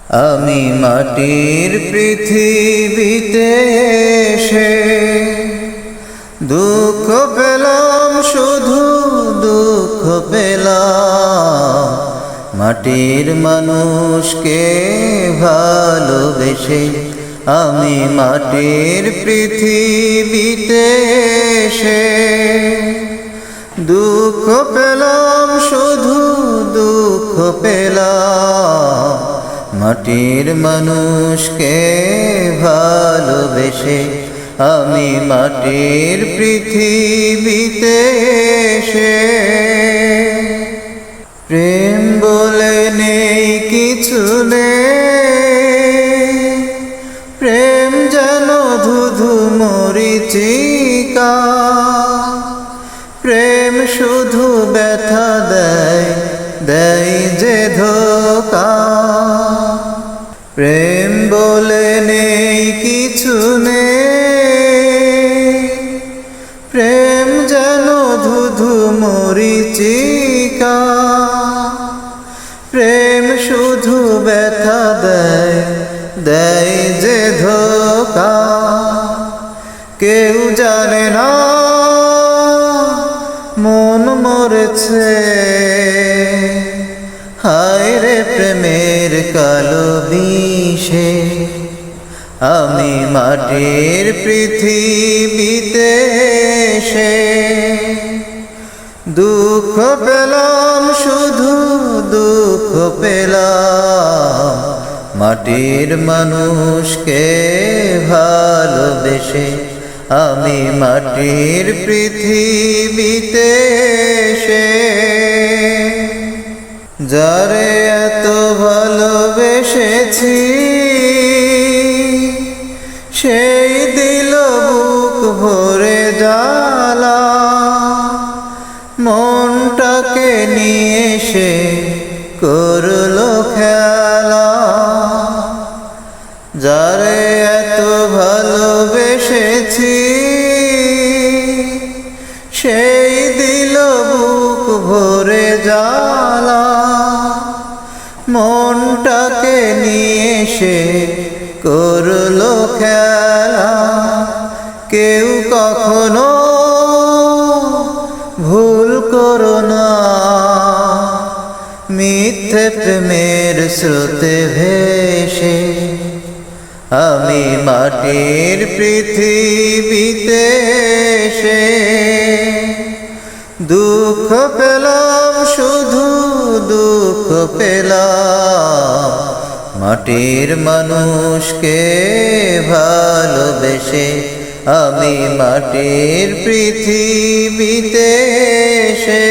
আমি মাটির পৃথিবীতে এসে দুঃখ পেলাম, শুধু দুঃখ পেলাম। মাটির মানুষকে ভালোবেসে আমি মাটির পৃথিবীতে এসে দুঃখ পেলাম, শুধু দুঃখ পেলাম। মাটির মানুষকে ভালোবেসে আমি মাটির পৃথিবীতে এসে প্রেম বলে নেই কিছু নেই, প্রেম যেন ধুধু মরিচিকা। প্রেম শুধু ব্যথা দেয়, দেয় যে ধোঁকা। প্রেম বলে নেই কিছু নেই, প্রেম যেন ধুধু মরিচিকা। প্রেম শুধু ব্যথা দেয়, দেয় যে ধোঁকা। কেউ জানে না মন মরেছে, হায় রে প্রেমের কালো বিষে। আমি মাটির পৃথিবীতে এসে দুঃখ পেলাম, শুধু দুঃখ পেলাম। মাটির মানুষকে ভালোবেসে আমি মাটির পৃথিবীতে এসে যারে এত ভালোবেসেছি সেই দিল বুক ভরে জ্বালা। মনটাকে নিয়ে সে করলো খেলা। যারে এত ভালোবেসেছি সেই দিল বুক ভরে জ্বালা। মনটাকে নিয়ে সে করলো খেলা। কেউ কখনো ভুল করো না, মিথ্যে প্রেমের স্রোতে ভেসে আমি মাটির পৃথিবীতে এসে দুঃখ পেলাম, শুধু দুঃখ পেলাম। মাটির মানুষকে ভালোবেসে আমি মাটির পৃথিবীতে এসে